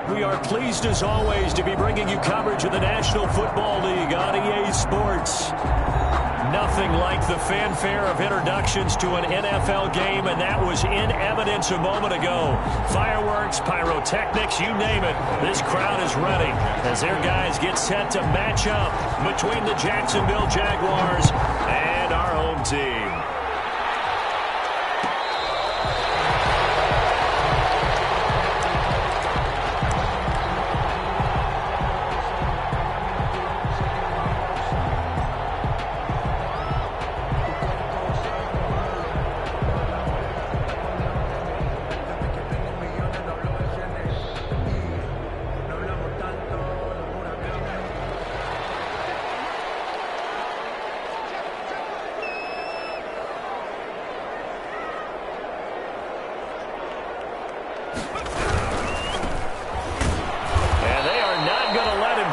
We are pleased as always to be bringing you coverage of the National Football League on EA Sports. Nothing like the fanfare of introductions to an NFL game, and that was in evidence a moment ago. Fireworks, pyrotechnics, you name it. This crowd is ready as their guys get set to match up between the Jacksonville Jaguars and our home team.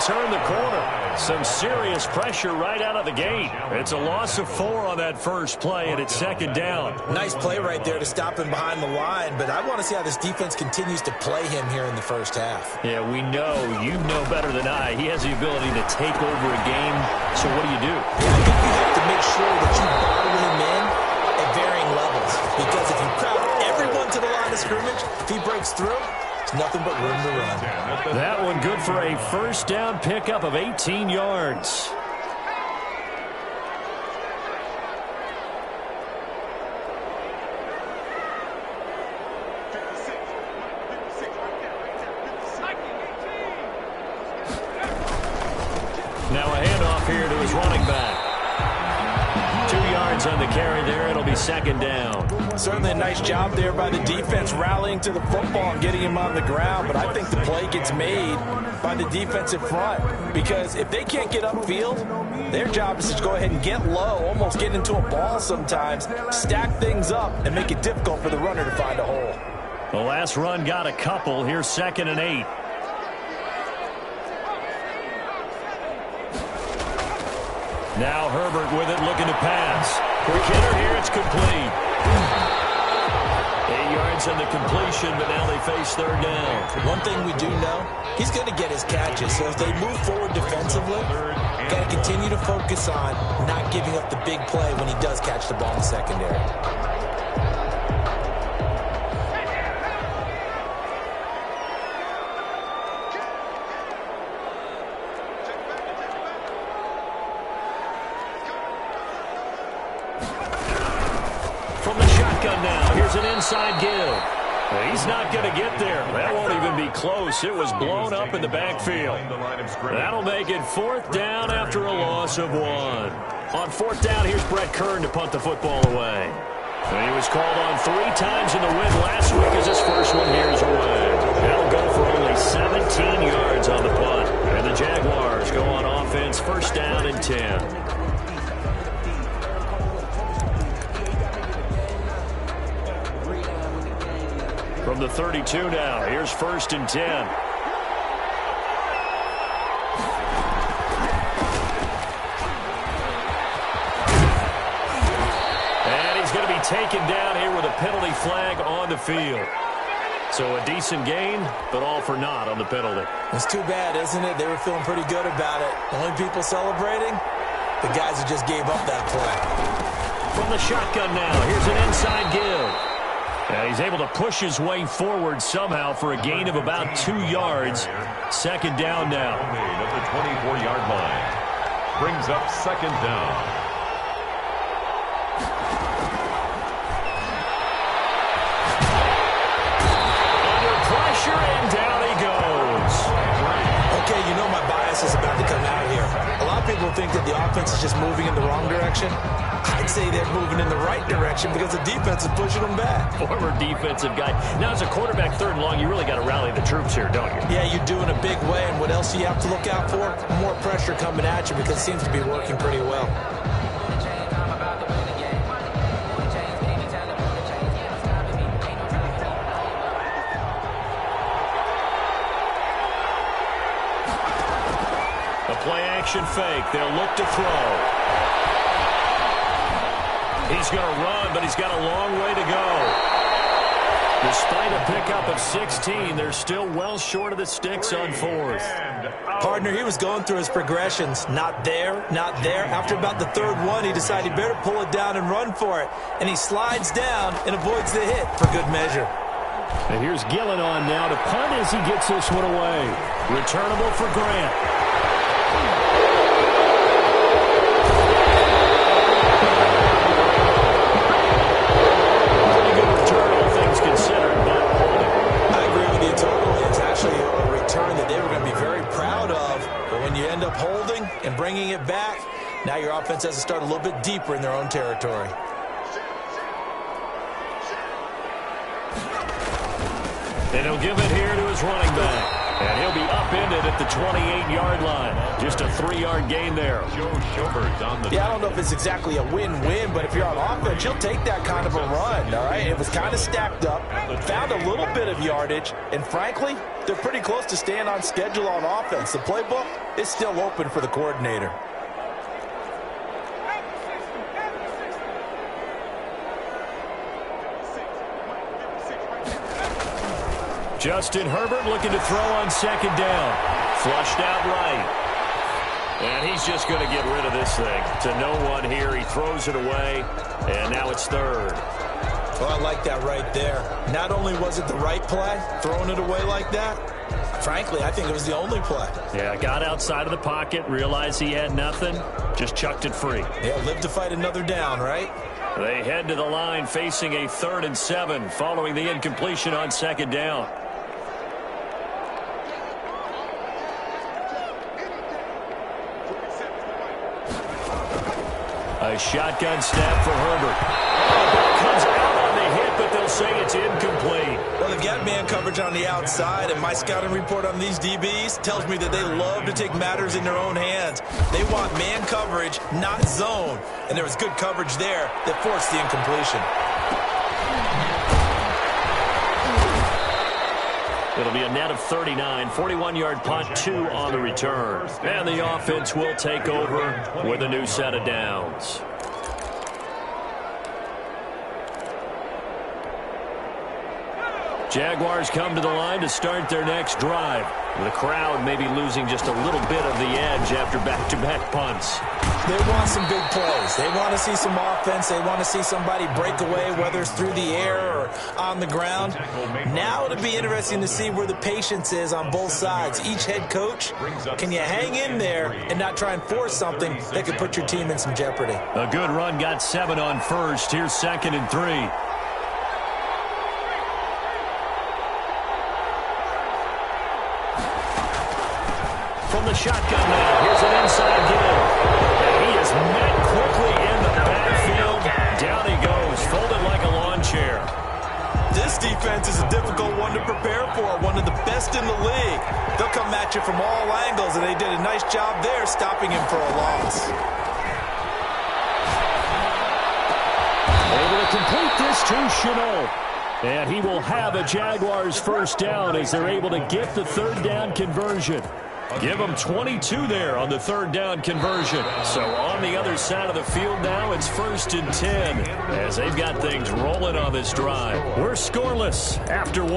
Turn the corner. Some serious pressure right out of the gate. It's a loss of 4 on that first play, and it's second down. Nice play right there to stop him behind the line, but I want to see how this defense continues to play him here in the first half. Yeah, we know. You know better than I. He has the ability to take over a game, so what do? Yeah, I think you have to make sure that you bottle him in at varying levels, because if you crowd everyone to the line of scrimmage, if he breaks through, nothing but room to run. That one good for a first down pickup of 18 yards. Now a handoff here to his running back. 2 yards on the carry there. It'll be second down. Certainly a nice job there by the defense rallying to the football and getting him on the ground, but I think the play gets made by the defensive front, because if they can't get upfield, their job is to go ahead and get low, almost get into a ball sometimes, stack things up, and make it difficult for the runner to find a hole. The last run got a couple. Here's 2nd and 8. Now Herbert with it, looking to pass. Quick hitter here, it's complete. 8 yards on the completion, but now they face third down. One thing we do know, he's going to get his catches. So if they move forward defensively, got to continue to focus on not giving up the big play when he does catch the ball in the secondary. Now, here's an inside give. He's not going to get there. That won't even be close. It was blown up in the backfield. That'll make it 4th down after a loss of 1. On 4th down, here's Brett Kern to punt the football away. And he was called on 3 times in the win last week as his first one here is away. That'll go for only 17 yards on the punt. And the Jaguars go on offense, first down and 10. From the 32 now, here's 1st and 10. And he's going to be taken down here with a penalty flag on the field. So a decent gain, but all for naught on the penalty. It's too bad, isn't it? They were feeling pretty good about it. The only people celebrating, the guys who just gave up that play. From the shotgun now, here's an inside give. And he's able to push his way forward somehow for a gain of about 2 yards. Second down now. At the 24-yard line. Brings up second down. Under pressure, and down he goes. Okay, you know my bias is about to come out here. A lot of people think that the offense is just moving in the wrong direction. I'd say they're moving in the right direction because the defense is pushing them back. Former defensive guy. Now, as a quarterback, 3rd and long, you really got to rally the troops here, don't you? Yeah, you do in a big way. And what else do you have to look out for? More pressure coming at you, because it seems to be working pretty well. A play-action fake. They'll look to throw. He's going to run, but he's got a long way to go. Despite a pickup of 16, they're still well short of the sticks on fourth. Partner, he was going through his progressions. Not there, not there. After about the third one, he decided he better pull it down and run for it. And he slides down and avoids the hit for good measure. And here's Gillen on now to punt as he gets this one away. Returnable for Grant. Pretty good return, all things considered, but holding. I agree with you totally. It's actually a return that they were going to be very proud of. But when you end up holding and bringing it back, now your offense has to start a little bit deeper in their own territory. And he'll give it here to his running back. And he'll be upended at the 28-yard line. Just a 3-yard gain there. Yeah, I don't know if it's exactly a win-win, but if you're on offense, you'll take that kind of a run, all right? It was kind of stacked up, found a little bit of yardage, and frankly, they're pretty close to staying on schedule on offense. The playbook is still open for the coordinator. Justin Herbert looking to throw on second down. Flushed out right. And he's just going to get rid of this thing. To no one here. He throws it away. And now it's third. Well, I like that right there. Not only was it the right play, throwing it away like that, frankly, I think it was the only play. Yeah, got outside of the pocket, realized he had nothing, just chucked it free. Yeah, live to fight another down, right? They head to the line facing a 3rd and 7 following the incompletion on second down. A shotgun snap for Herbert. Oh, ball comes out on the hit, but they'll say it's incomplete. Well, they've got man coverage on the outside, and my scouting report on these DBs tells me that they love to take matters in their own hands. They want man coverage, not zone. And there was good coverage there that forced the incompletion. It'll be a net of 39, 41-yard punt, 2 on the return. And the offense will take over with a new set of downs. Jaguars come to the line to start their next drive. The crowd may be losing just a little bit of the edge after back-to-back punts. They want some big plays. They want to see some offense. They want to see somebody break away, whether it's through the air or on the ground. Now it'll be interesting to see where the patience is on both sides. Each head coach, can you hang in there and not try and force something that could put your team in some jeopardy? A good run got 7 on first. Here's 2nd and 3. From the shotgun now, here's an inside give. And he is met quickly in the backfield. Down he goes, folded like a lawn chair. This defense is a difficult one to prepare for, one of the best in the league. They'll come at you from all angles, and they did a nice job there stopping him for a loss. Able to complete this to Chenault. And he will have a Jaguars first down as they're able to get the 3rd down conversion. Give them 22 there on the 3rd down conversion. So on the other side of the field now, it's 1st and 10 as they've got things rolling on this drive. We're scoreless after 1.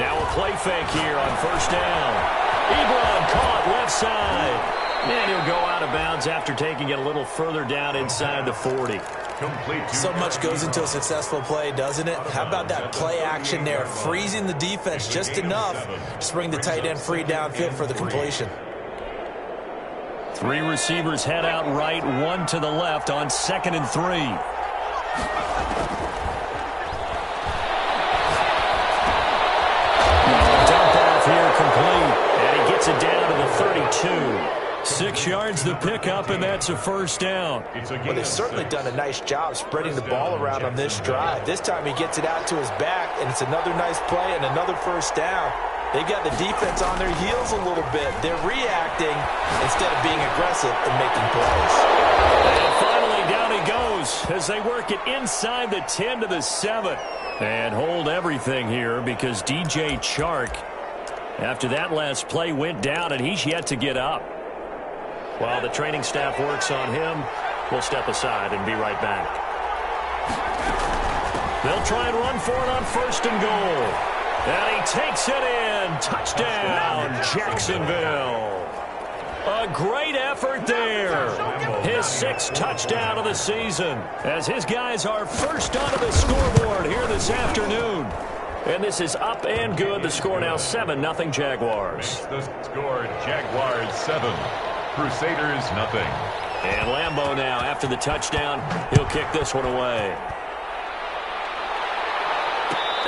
Now a play fake here on 1st down. Ebron caught left side. And he'll go out of bounds after taking it a little further down inside the 40. So much goes into a successful play, doesn't it? How about that play action there, freezing the defense just enough to bring the tight end free downfield for the completion. 3 receivers head out right, 1 to the left on 2nd and 3. Here complete, and he gets it down to the 32. 6 yards the pickup, and that's a first down. Well, they've certainly done a nice job spreading the ball around on this drive. This time he gets it out to his back, and it's another nice play and another first down. They've got the defense on their heels a little bit. They're reacting instead of being aggressive and making plays. And finally, down he goes goes as they work it inside the 10 to the 7. And hold everything here because DJ Chark, after that last play, went down, and he's yet to get up. While the training staff works on him, we'll step aside and be right back. They'll try and run for it on 1st and goal. And he takes it in. Touchdown, Jacksonville. A great effort there. His 6th touchdown of the season as his guys are first onto the scoreboard here this afternoon. And this is up and good. The score now 7-0 Jaguars. The score, Jaguars 7, Crusaders 0. And Lambeau now after the touchdown. He'll kick this one away.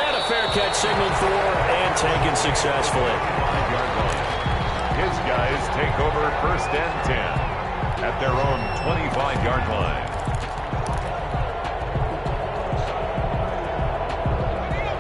And a fair catch signaled for and taken successfully. 5-yard line. His guys take over 1st and 10 at their own 25-yard line.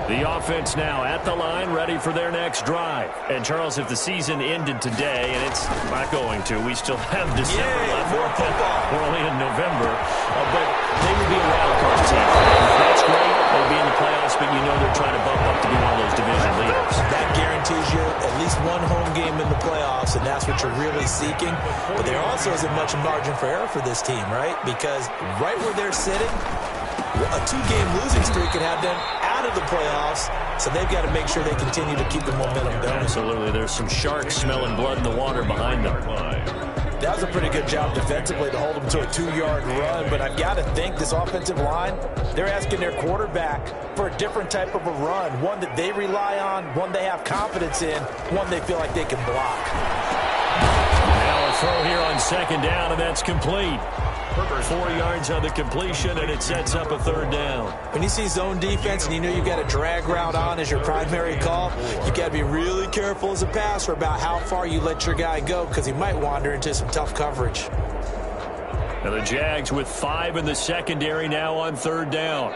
The offense now at the line, ready for their next drive. And, Charles, if the season ended today, and it's not going to, we still have December left. We're only in November. But they would be a wild card team. That's great. They'll be in the playoffs, but you know they're trying to bump up to be one of those division leaders. That guarantees you at least one home game in the playoffs, and that's what you're really seeking. But there also isn't much margin for error for this team, right? Because right where they're sitting, a 2-game losing streak could have them out of the playoffs, so they've got to make sure they continue to keep the momentum going. Absolutely. There's some sharks smelling blood in the water behind them. That was a pretty good job defensively to hold them to a 2-yard run, but I've got to think this offensive line, they're asking their quarterback for a different type of a run, one that they rely on, one they have confidence in, one they feel like they can block. Now a throw here on 2nd down, and that's complete. 4 yards on the completion, and it sets up a 3rd down. When you see zone defense and you know you've got a drag route on as your primary call, you got to be really careful as a passer about how far you let your guy go because he might wander into some tough coverage. And the Jags with 5 in the secondary now on 3rd down.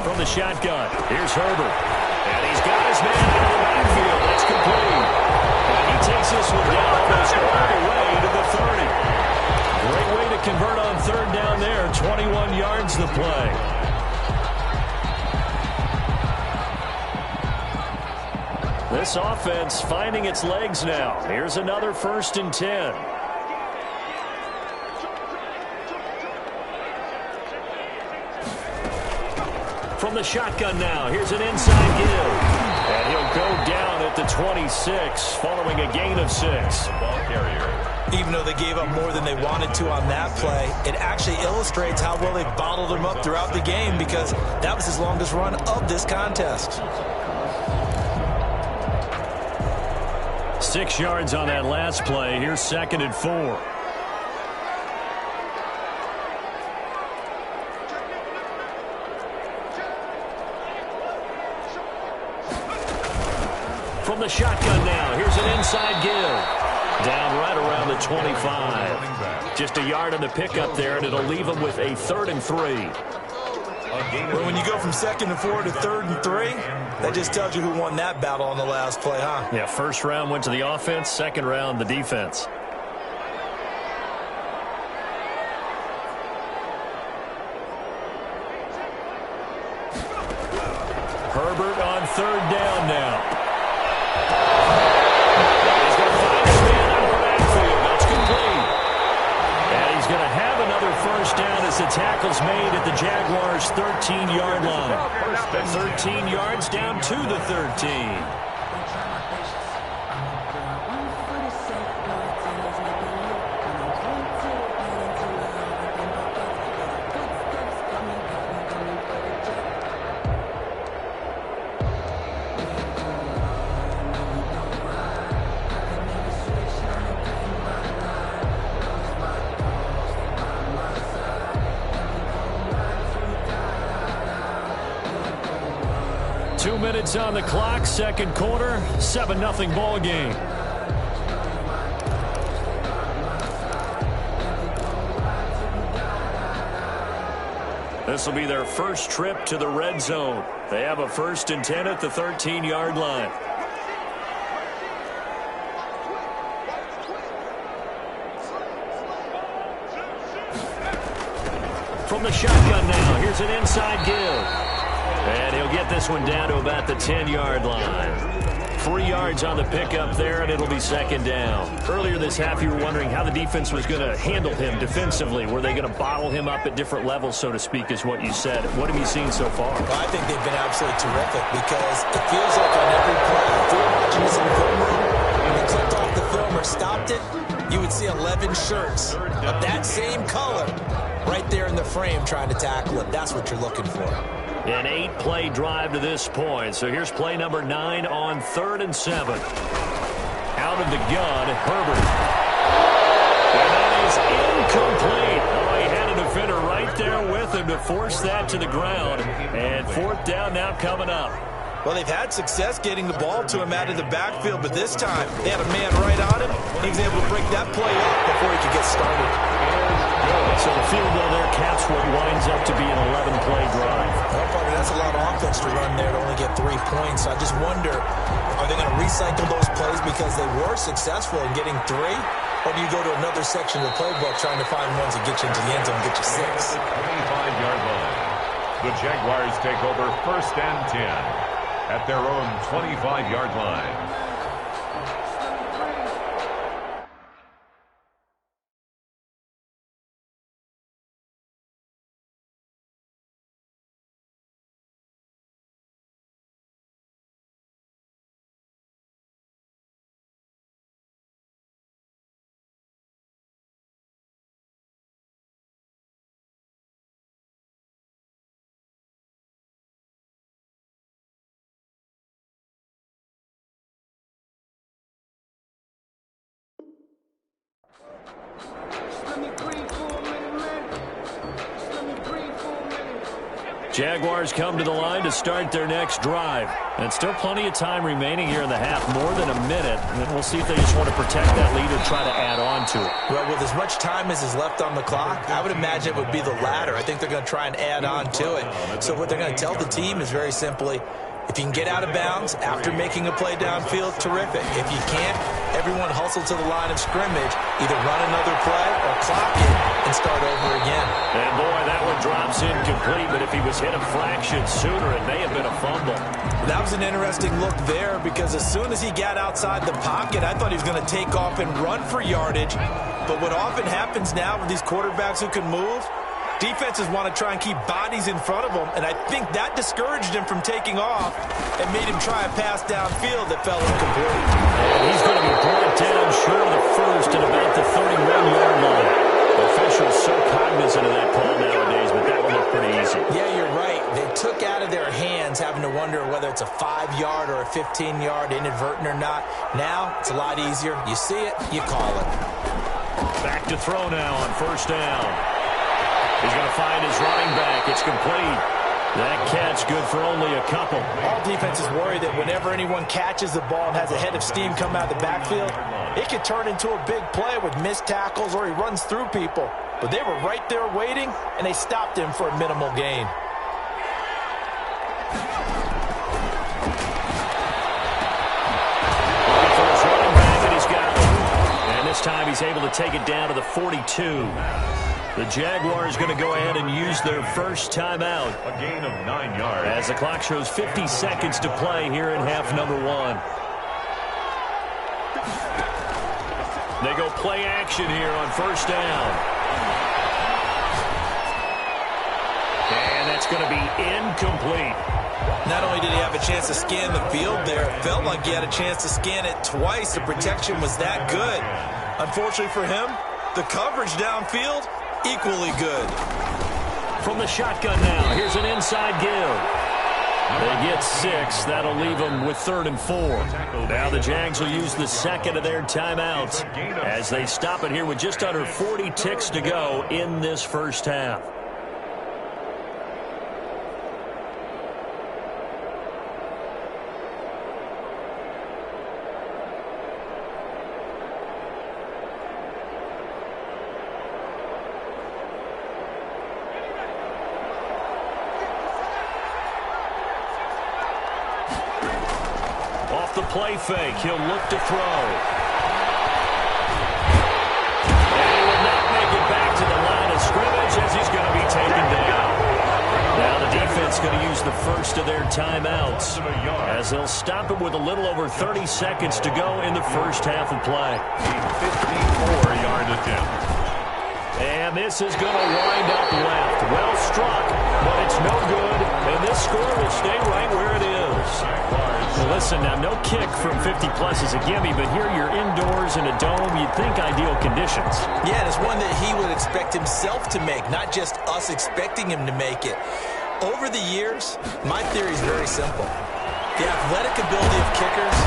From the shotgun, here's Herbert. And he's got his man out of the backfield. That's complete. And he takes this one down almost all the way to the 30. Great way to convert on 3rd down there. 21 yards the play. This offense finding its legs now. Here's another 1st and 10. From the shotgun now, here's an inside give. And he'll go down at the 26, following a gain of 6. Ball carrier. Even though they gave up more than they wanted to on that play, it actually illustrates how well they bottled him up throughout the game because that was his longest run of this contest. 6 yards on that last play. Here's 2nd and 4. From the shotgun now, here's an inside give. Down right around the 25. Just a yard on the pickup there, and it'll leave them with a 3rd and 3. Well, when you go from 2nd and 4 to 3rd and 3, that just tells you who won that battle on the last play, huh? Yeah, 1st round went to the offense, 2nd round the defense. Herbert on 3rd down now. He's going to find his man out of the backfield. That's complete. And he's going to have another 1st down as the tackle's made at the Jaguars' 13-yard line. 13 yards down to the 13. Minutes on the clock, 2nd quarter, 7-0 ball game. This will be their first trip to the red zone. They have a 1st and 10 at the 13-yard line. From the shotgun now, here's an inside give. And he'll get this one down to about the 10-yard line. 3 yards on the pickup there, and it'll be second down. Earlier this half, you were wondering how the defense was going to handle him defensively. Were they going to bottle him up at different levels, so to speak, is what you said. What have you seen so far? Well, I think they've been absolutely terrific because it feels like on every play, if you were watching this in the film room, when they clicked off the film or stopped it, you would see 11 shirts of that same color right there in the frame trying to tackle it. That's what you're looking for. An 8-play drive to this point. So here's play number 9 on 3rd and 7. Out of the gun, Herbert. And that is incomplete. Oh, he had a defender right there with him to force that to the ground. And 4th down now coming up. Well, they've had success getting the ball to him out of the backfield, but this time they had a man right on him. He was able to break that play up before he could get started. So the field goal there caps what winds up to be an 11-play drive. Well, partner, that's a lot of offense to run there to only get 3 points. I just wonder, are they going to recycle those plays because they were successful in getting 3? Or do you go to another section of the playbook trying to find ones that get you into the end zone and get you 6? 25-yard line. The Jaguars take over 1st and 10 at their own 25-yard line. Jaguars come to the line to start their next drive. And still plenty of time remaining here in the half, more than a minute. And we'll see if they just want to protect that lead or try to add on to it. Well, with as much time as is left on the clock, I would imagine it would be the latter. I think they're going to try and add on to it. So what they're going to tell the team is very simply, if you can get out of bounds after making a play downfield, terrific. If you can't, everyone hustle to the line of scrimmage, either run another play or clock it and start over again. And boy, that one drops incomplete, but if he was hit a fraction sooner, it may have been a fumble. That was an interesting look there because as soon as he got outside the pocket, I thought he was going to take off and run for yardage. But what often happens now with these quarterbacks who can move, defenses want to try and keep bodies in front of them, and I think that discouraged him from taking off and made him try a pass downfield that fell incomplete. And he's going to be brought down short of the first at about the 31-yard line. Officials so cognizant of that call nowadays, but that one looked pretty easy. Yeah, you're right. They took out of their hands having to wonder whether it's a 5-yard or a 15-yard inadvertent or not. Now, it's a lot easier. You see it, you call it. Back to throw now on 1st down. He's going to find his running back. It's complete. That catch good for only a couple. All defenses worry that whenever anyone catches the ball and has a head of steam come out of the backfield, it could turn into a big play with missed tackles or he runs through people. But they were right there waiting, and they stopped him for a minimal gain. Looking for his running back, and he's got him. And this time he's able to take it down to the 42. The Jaguars going to go ahead and use their first timeout. A gain of 9 yards. As the clock shows 50 seconds to play here in half number 1. They go play action here on 1st down. And that's going to be incomplete. Not only did he have a chance to scan the field there, it felt like he had a chance to scan it twice. The protection was that good. Unfortunately for him, the coverage downfield, equally good. From the shotgun now, here's an inside give. They get 6. That'll leave them with 3rd and 4. Now the Jags will use the second of their timeouts as they stop it here with just under 40 ticks to go in this first half. The play fake. He'll look to throw. And he will not make it back to the line of scrimmage as he's going to be taken down. going to use the first of their timeouts as they'll stop it with a little over 30 seconds to go in the first half of play. A 54-yard attempt. And this is going to wind up left. Well struck, but it's no good. And this score will stay right where it is. Well, listen, now no kick from 50-plus is a gimme, but here you're indoors in a dome. You'd think ideal conditions. Yeah, and it's one that he would expect himself to make, not just us expecting him to make it. Over the years, my theory is very simple. The athletic ability of kickers.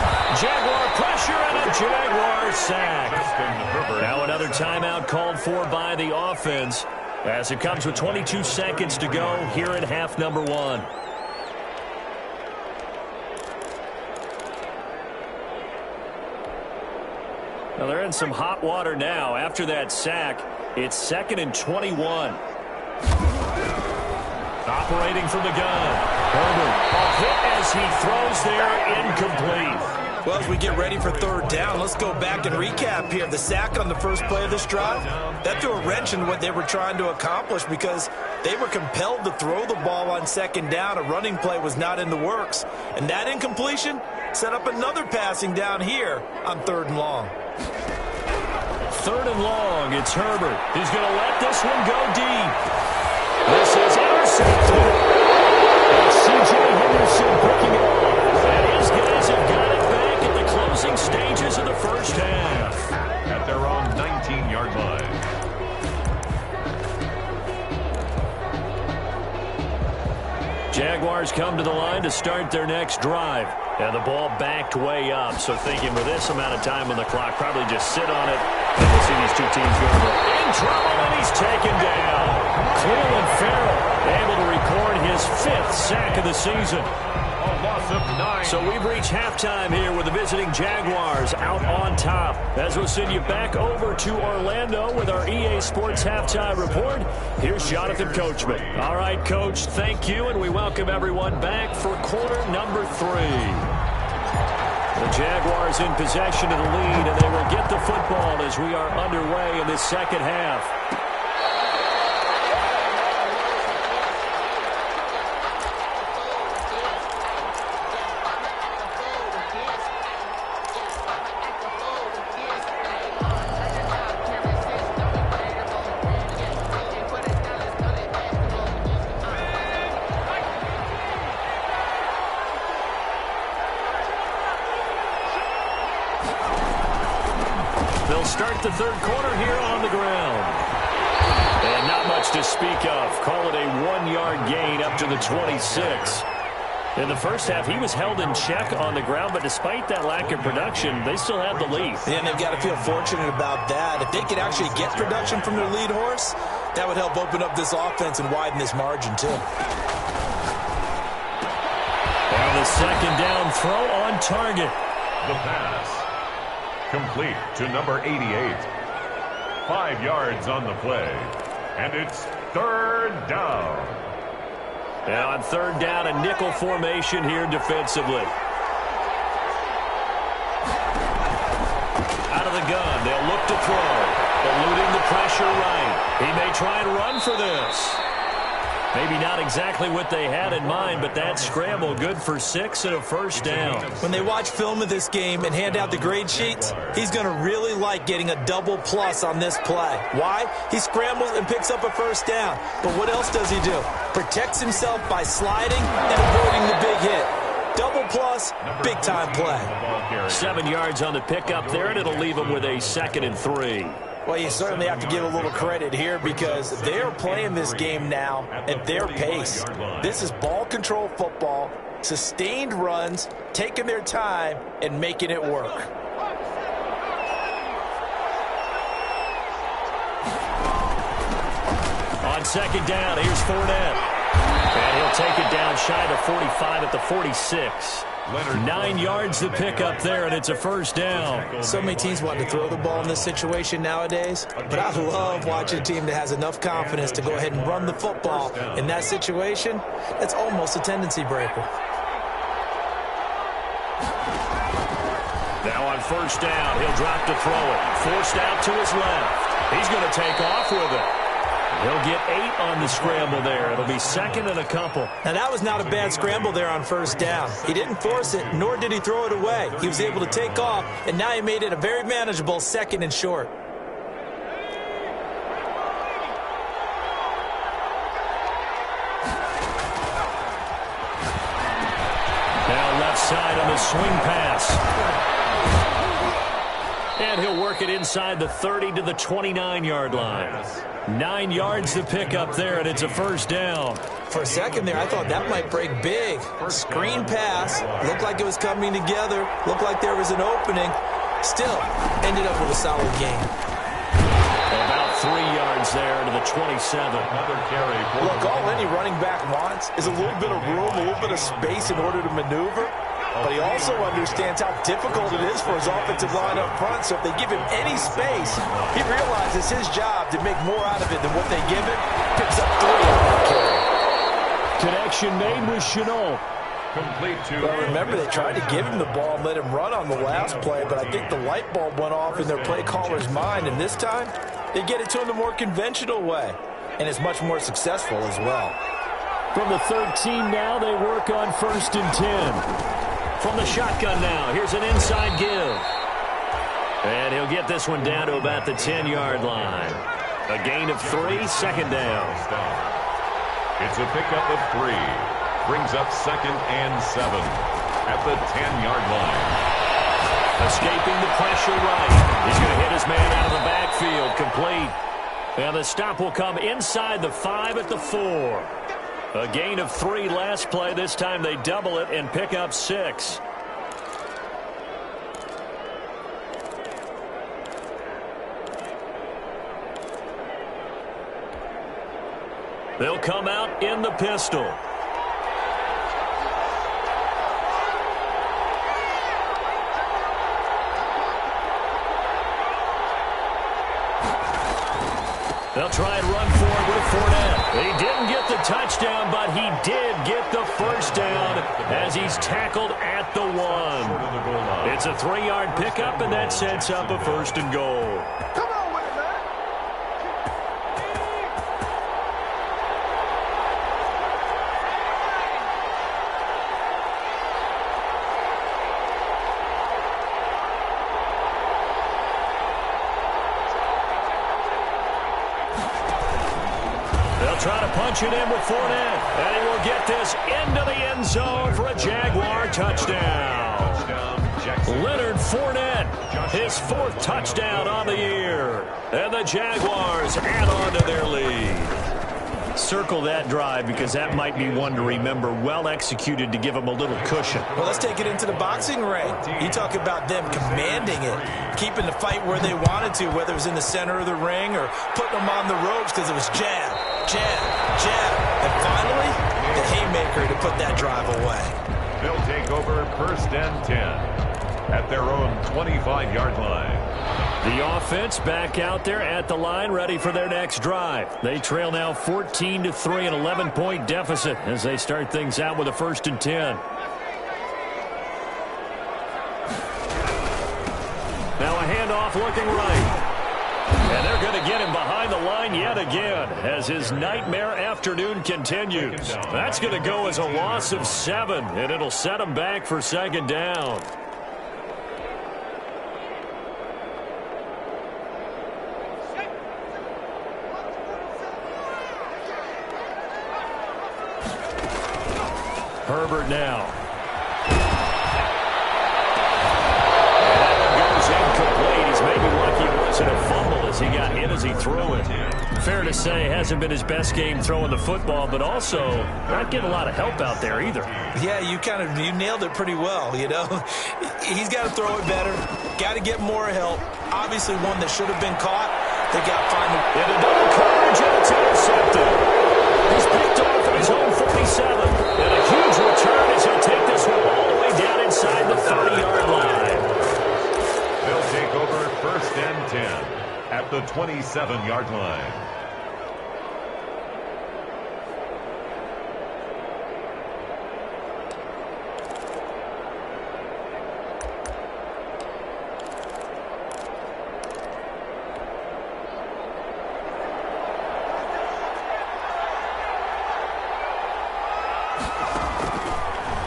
Jaguar pressure and a Jaguar sack. Now another timeout called for by the offense as it comes with 22 seconds to go here in half number one. Now they're in some hot water now. After that sack, it's 2nd and 21. Operating from the gun. Herbert, a hit as he throws there, incomplete. Well, as we get ready for third down, let's go back and recap here. The sack on the first play of this drive, that threw a wrench in what they were trying to accomplish because they were compelled to throw the ball on second down. A running play was not in the works. And that incompletion set up another passing down here on 3rd and long. 3rd and long, it's Herbert. He's going to let this one go deep. This is intercepted. It's C.J. Henderson picking it off. And his guys have got it back at the closing stages of the first half. At their own 19-yard line. Jaguars come to the line to start their next drive. And the ball backed way up. So thinking with this amount of time on the clock, probably just sit on it. And we'll see these two teams go in trouble, and he's taken down. Cleveland Farrell able to record his 5th sack of the season. A loss of 9. So we've reached halftime here with the visiting Jaguars out on top. As we'll send you back over to Orlando with our EA Sports Halftime Report, here's Jonathan Coachman. All right, Coach, thank you, and we welcome everyone back for quarter number 3. The Jaguars in possession of the lead, and they will get the football as we are underway in this second half. They'll start the third quarter here on the ground. And not much to speak of. Call it a 1-yard gain up to the 26. In the first half, he was held in check on the ground, but despite that lack of production, they still have the lead. And they've got to feel fortunate about that. If they could actually get production from their lead horse, that would help open up this offense and widen this margin, too. And the second down throw on target. The pass. Complete to number 88. 5 yards on the play. And it's 3rd down. And on 3rd down, a nickel formation here defensively. Out of the gun, they'll look to throw. Eluding the pressure right. He may try and run for this. Maybe not exactly what they had in mind, but that scramble good for 6 and a first down. When they watch film of this game and hand out the grade sheets, he's going to really like getting a double plus on this play. Why? He scrambles and picks up a first down. But what else does he do? Protects himself by sliding and avoiding the big hit. Double plus, big-time play. 7 yards on the pickup there, and it'll leave him with a 2nd and 3. Well, you certainly have to give a little credit here because they're playing this game now at their pace. This is ball control football, sustained runs, taking their time, and making it work. On 2nd down, here's Fournette. And he'll take it down shy of 45 at the 46. 9 yards to pick up there, and it's a first down. So many teams want to throw the ball in this situation nowadays, but I love watching a team that has enough confidence to go ahead and run the football. In that situation, that's almost a tendency breaker. Now on 1st down, he'll drop to throw it. Forced out to his left. He's going to take off with it. He'll get 8 on the scramble there. It'll be second and a couple. Now, that was not a bad scramble there on first down. He didn't force it, nor did he throw it away. He was able to take off, and now he made it a very manageable second and short. Now left side on the swing pass. And he'll work it inside the 30 to the 29-yard line. 9 yards to pick up there, and it's a first down. For a second there, I thought that might break big. Screen pass. Looked like it was coming together. Looked like there was an opening. Still, ended up with a solid gain. About 3 yards there to the 27. Another carry. Look, all any running back wants is a little bit of room, a little bit of space in order to maneuver. But he also understands how difficult it is for his offensive line up front. So if they give him any space, he realizes his job to make more out of it than what they give him. Picks up 3 on that carry. Connection made with Chenault. Complete to. Well, remember, they tried to give him the ball and let him run on the last play, but I think the light bulb went off in their play caller's mind. And this time, they get it to him the more conventional way. And it's much more successful as well. From the 13 now, they work on first and 10. From the shotgun now, here's an inside give. And he'll get this one down to about the 10-yard line. A gain of 3, second down. It's a pickup of 3. Brings up second and 7 at the 10-yard line. Escaping the pressure right. He's going to hit his man out of the backfield, complete. And the stop will come inside the 5 at the 4. A gain of 3 last play. This time they double it and pick up 6. They'll come out in the pistol. They'll try and run for it with Fournette. He didn't get the touchdown, but he did get the first down as he's tackled at the 1. It's a 3-yard pickup, and that sets up a first and goal. Come on with it, man. Trying to punch it in with Fournette. And he will get this into the end zone for a Jaguar touchdown. Leonard Fournette, his 4th touchdown on the year. And the Jaguars add on to their lead. Circle that drive because that might be one to remember. Well executed to give them a little cushion. Well, let's take it into the boxing ring. You talk about them commanding it, keeping the fight where they wanted to, whether it was in the center of the ring or putting them on the ropes because it was jab, jab, jab. And finally, the haymaker to put that drive away. They'll take over first and 10 at their own 25-yard line. The offense back out there at the line, ready for their next drive. They trail now 14-3, an 11-point deficit as they start things out with a first and 10. Now a handoff looking right. And they're going to get him behind the line yet again as his nightmare afternoon continues. That's going to go as a loss of 7, and it'll set him back for second down. Herbert now. And that goes incomplete. He's maybe lucky it wasn't a fumble as he got hit as he threw it. Fair to say, hasn't been his best game throwing the football, but also not getting a lot of help out there either. Yeah, you nailed it pretty well, you know. He's got to throw it better. Got to get more help. Obviously one that should have been caught. They got to find him. In a double coverage, and it's intercepted. He's picked off at his own 47. And a huge return as he'll take this one all the way down inside the 30-yard line. They'll take over first and 10 at the 27-yard line.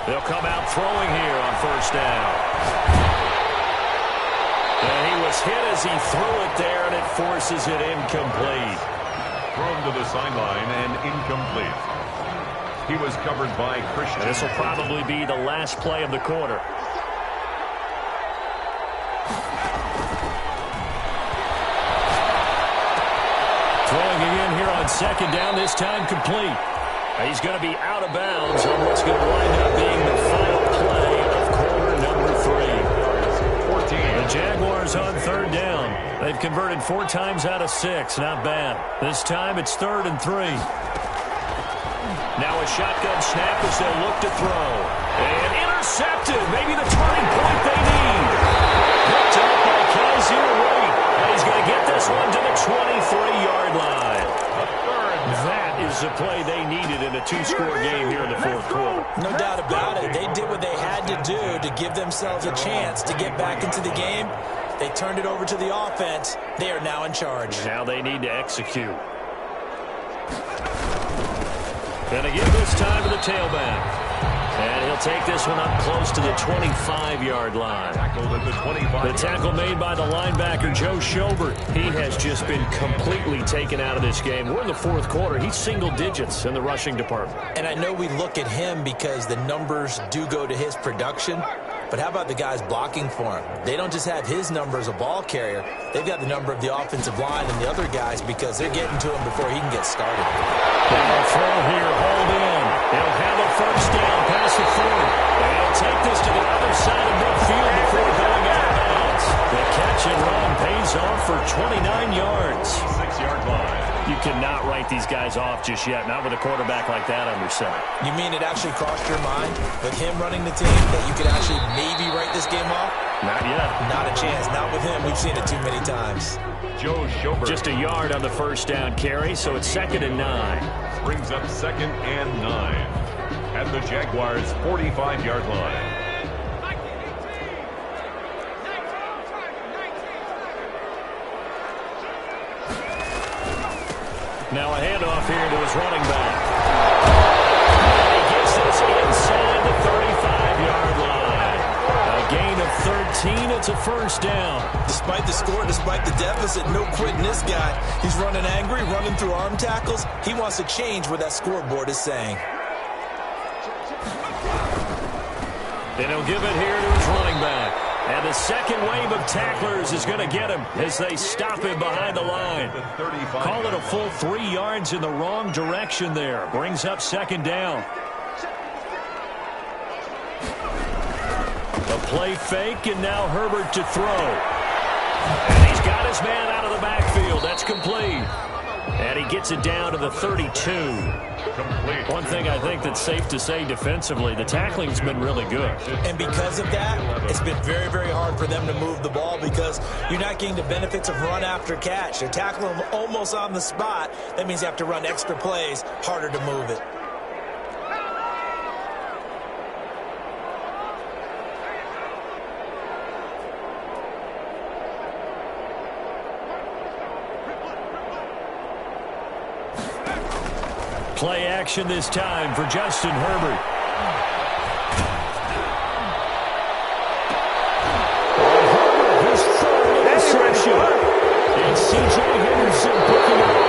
They'll come out throwing here on first down. And he was hit as he threw it there, and it forces it incomplete. Thrown to the sideline and incomplete. He was covered by Christian. This will probably be the last play of the quarter. Throwing again here on second down, this time complete. He's going to be out of bounds on what's going to wind up being the final play of quarter number 3. 14. The Jaguars on third down. They've converted 4 times out of 6. Not bad. This time it's 3rd and 3. Now a shotgun snap as they'll look to throw. And intercepted. Maybe the turning point they need. Picked up by Kaiser Wade. And he's going to get this one to the 23-yard line. That is the play they needed in a 2-score game here in the 4th quarter. No doubt about it. They did what they had to do to give themselves a chance to get back into the game. They turned it over to the offense. They are now in charge. Now they need to execute. And again this time to the tailback. And he'll take this one up close to the 25-yard line. The tackle made by the linebacker, Joe Schobert. He has just been completely taken out of this game. We're in the 4th quarter. He's single digits in the rushing department. And I know we look at him because the numbers do go to his production. But how about the guys blocking for him? They don't just have his number as a ball carrier. They've got the number of the offensive line and the other guys because they're getting to him before he can get started. Now throw here, hold in. They'll have a first down past the 40. And he'll take this to the other side of midfield before going out of bounds. The catch and run pays off for 29 yards. 6-yard line. You cannot write these guys off just yet, not with a quarterback like that under center. You mean it actually crossed your mind with him running the team that you could actually maybe write this game off? Not yet. Not a chance. Not with him. We've seen it too many times. Joe Schobert. Just a yard on the first down carry, so it's 2nd and 9. Brings up 2nd and 9 at the Jaguars' 45-yard line. Now a handoff here to his running back. And he gets this inside the 35-yard line. A gain of 13. It's a first down. Despite the score, despite the deficit, no quitting this guy. He's running angry, running through arm tackles. He wants to change what that scoreboard is saying. And he'll give it here to his running back. And the second wave of tacklers is going to get him as they stop him behind the line. Call it a full 3 yards in the wrong direction there. Brings up 2nd down. A play fake, and now Herbert to throw. And he's got his man out of the backfield. That's complete. And he gets it down to the 32. Complete. One thing I think that's safe to say defensively, the tackling's been really good. And because of that, it's been very, very hard for them to move the ball because you're not getting the benefits of run after catch. They're tackling them almost on the spot. That means you have to run extra plays, harder to move it. Play action this time for Justin Herbert. He's throwing an interception. And C.J. Henderson picking it up.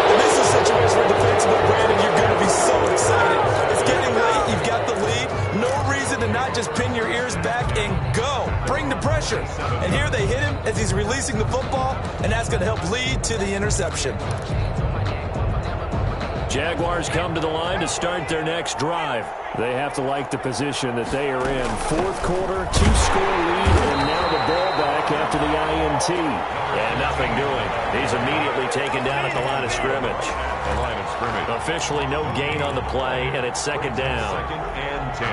And this is a situation where defensively, Brandon, you're going to be so excited. It's getting late. You've got the lead. No reason to not just pin your ears back and go. Bring the pressure. And here they hit him as he's releasing the football, and that's going to help lead to the interception. Jaguars come to the line to start their next drive. They have to like the position that they are in. 4th quarter, 2-score lead, and now the ball back after the INT. And nothing doing. He's immediately taken down at the line of scrimmage. The line of scrimmage. Officially no gain on the play, and it's 2nd down. 2nd and 10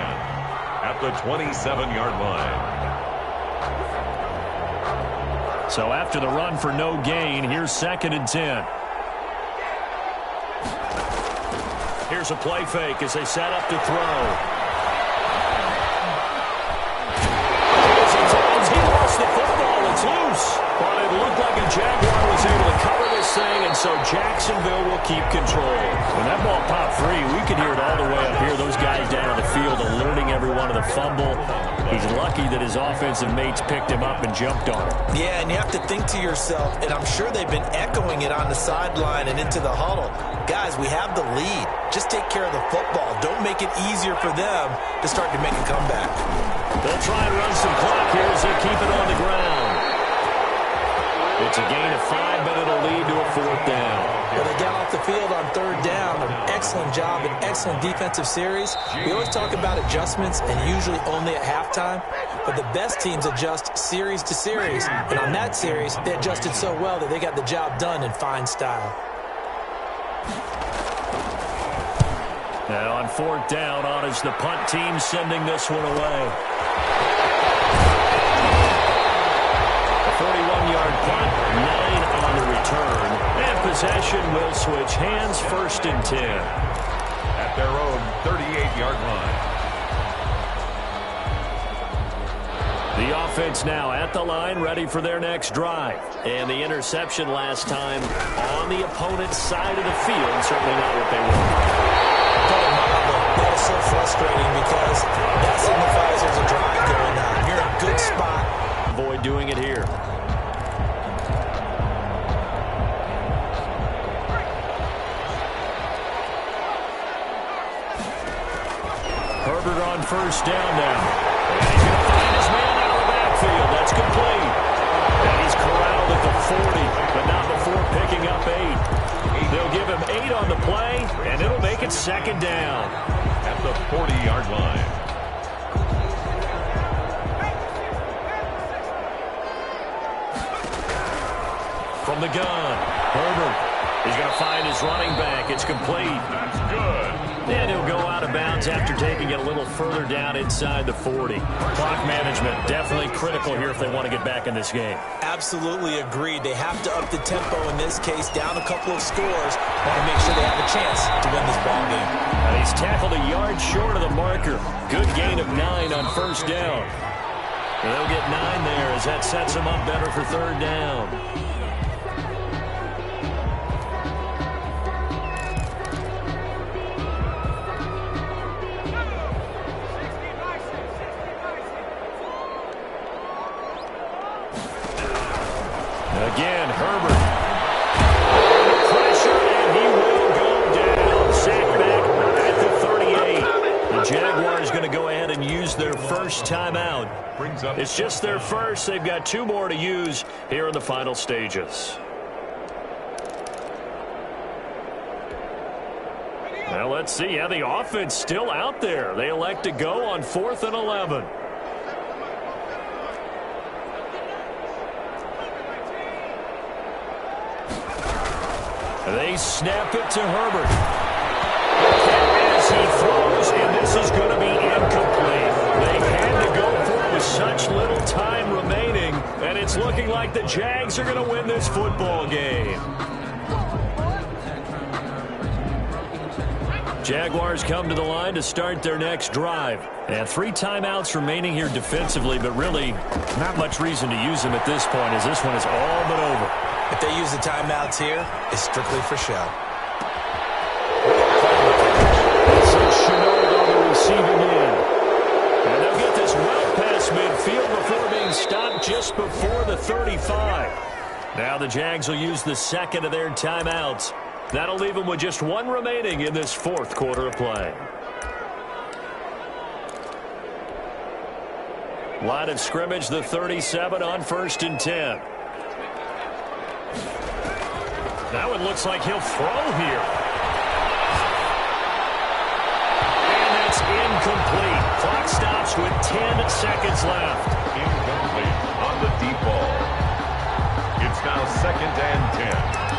at the 27-yard line. So after the run for no gain, here's 2nd and 10. Here's a play fake as they set up to throw. As he turns, he lost the football. It's loose. But it looked like a Jaguar was able to cover this thing, and so Jacksonville will keep control. When that ball popped free, we could hear it all the way up here. Those guys down on the field alerted fumble. He's lucky that his offensive mates picked him up and jumped on him. Yeah, and you have to think to yourself, and I'm sure they've been echoing it on the sideline and into the huddle. Guys, we have the lead. Just take care of the football. Don't make it easier for them to start to make a comeback. They'll try and run some clock here as they keep it on the ground. It's a gain of 5, but it'll lead to a 4th down. Well, they got off the field on 3rd down. An excellent job, an excellent defensive series. We always talk about adjustments and usually only at halftime, but the best teams adjust series to series. And on that series, they adjusted so well that they got the job done in fine style. Now on 4th down, on is the punt team sending this one away. A 41-yard punt, 9 on the return. And possession will switch hands, 1st and 10. At their own 38-yard line. The offense now at the line, ready for their next drive. And the interception last time on the opponent's side of the field, certainly not what they wanted. That is so frustrating because that signifies there's a drive going on. You're in a good spot. Avoid doing it here. Herbert on 1st down now. And he's going to find his man out of the backfield. That's complete. And he's corralled at the 40, but not before picking up 8. They'll give him 8 on the play, and it'll make it 2nd down. At the 40-yard line. From the gun, Herbert is going to find his running back. It's complete. That's good. And he'll go out of bounds after taking it a little further down inside the 40. Clock management definitely critical here if they want to get back in this game. Absolutely agreed. They have to up the tempo in this case, down a couple of scores, want to make sure they have a chance to win this ball game. And he's tackled a yard short of the marker. Good gain of 9 on 1st down. And they'll get 9 there as that sets them up better for 3rd down. Again, Herbert. Pressure, and he will go down. Sacked back at the 38. The Jaguars going to go ahead and use their first timeout. It's just their first. They've got 2 more to use here in the final stages. Well, let's see. Yeah, the offense still out there. They elect to go on 4th and 11. They snap it to Herbert. As he throws, and this is going to be incomplete. They had to go for it with such little time remaining, and it's looking like the Jags are going to win this football game. Jaguars come to the line to start their next drive. And 3 timeouts remaining here defensively, but really not much reason to use them at this point as this one is all but over. If they use the timeouts here, it's strictly for show. So Chenault on the receiving end. And they'll get this well past midfield before being stopped just before the 35. Now the Jags will use the 2nd of their timeouts. That'll leave them with just 1 remaining in this 4th quarter of play. Line of scrimmage, the 37 on 1st and 10. Now it looks like he'll throw here. And that's incomplete. Clock stops with 10 seconds left. Incomplete on the deep ball. It's now 2nd and 10.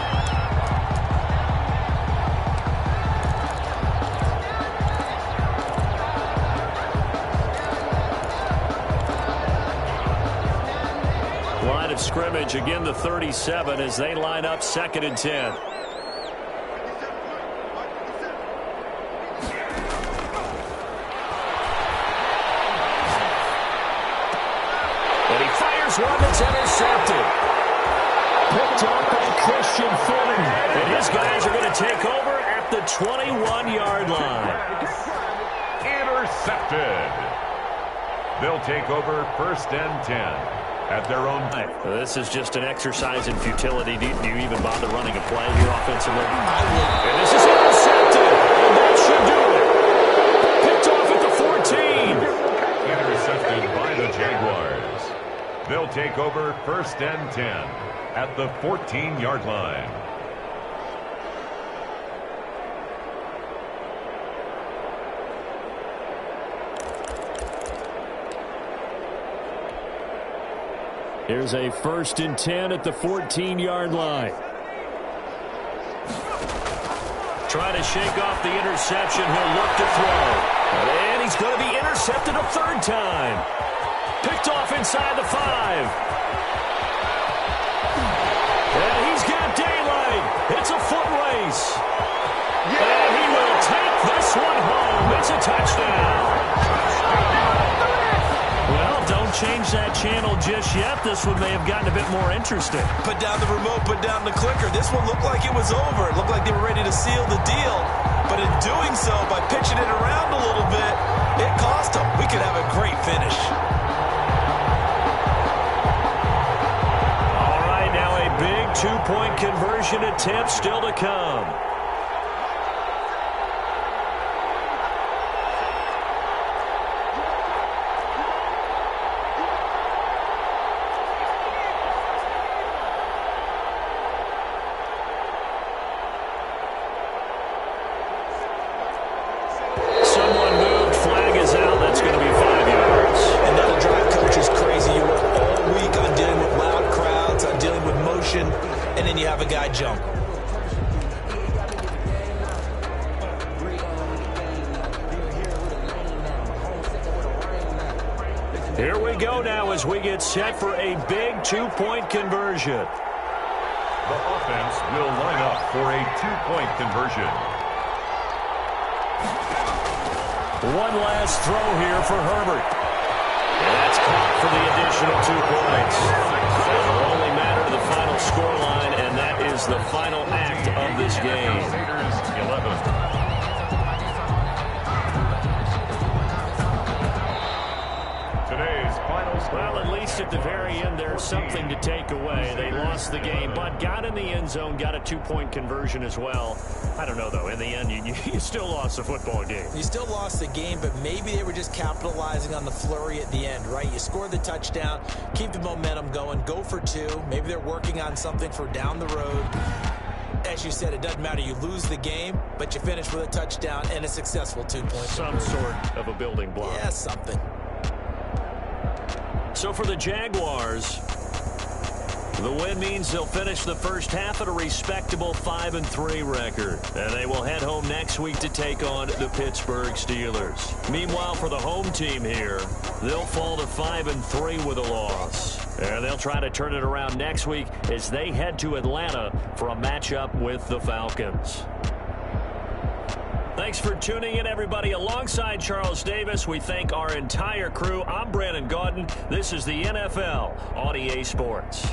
Line of scrimmage, again the 37 as they line up 2nd and 10. And he fires one that's intercepted. Picked up by Christian Fulton. And his guys are going to take over at the 21-yard line. Intercepted. They'll take over 1st and 10 at their own. This is just an exercise in futility. Do you even bother running a play here offensively? And this is intercepted. And that should do it. Picked off at the 14. Intercepted by the Jaguars. They'll take over 1st and 10 at the 14-yard line. Here's a 1st and 10 at the 14-yard line. Trying to shake off the interception. He'll look to throw. And he's going to be intercepted a 3rd time. Picked off inside the 5. And he's got daylight. It's a foot race. And he will take this one home. It's a touchdown. Well, don't change that channel just yet. This one may have gotten a bit more interesting. Put down the remote, put down the clicker. This one looked like it was over. It looked like they were ready to seal the deal. But in doing so, by pitching it around a little bit, it cost them. We could have a great finish. All right, now a big 2-point conversion attempt still to come. And then you have a guy jump. Here we go now as we get set for a big 2-point conversion. The offense will line up for a 2-point conversion. One last throw here for Herbert. And that's caught for the additional 2 points. It'll only matter to the final scoreline, and that is the final act of this game. 11. Well, at least at the very end, there's something to take away. They lost the game, but got in the end zone, got a 2-point conversion as well. I don't know, though. In the end, you still lost the football game. You still lost the game, but maybe they were just capitalizing on the flurry at the end, right? You score the touchdown, keep the momentum going, go for 2. Maybe they're working on something for down the road. As you said, it doesn't matter. You lose the game, but you finish with a touchdown and a successful 2-point Some sort of a building block. Yeah, something. So for the Jaguars, the win means they'll finish the first half at a respectable 5-3 record. And they will head home next week to take on the Pittsburgh Steelers. Meanwhile, for the home team here, they'll fall to 5-3 with a loss. And they'll try to turn it around next week as they head to Atlanta for a matchup with the Falcons. Thanks for tuning in, everybody. Alongside Charles Davis, we thank our entire crew. I'm Brandon Gaudin. This is the NFL on EA Sports.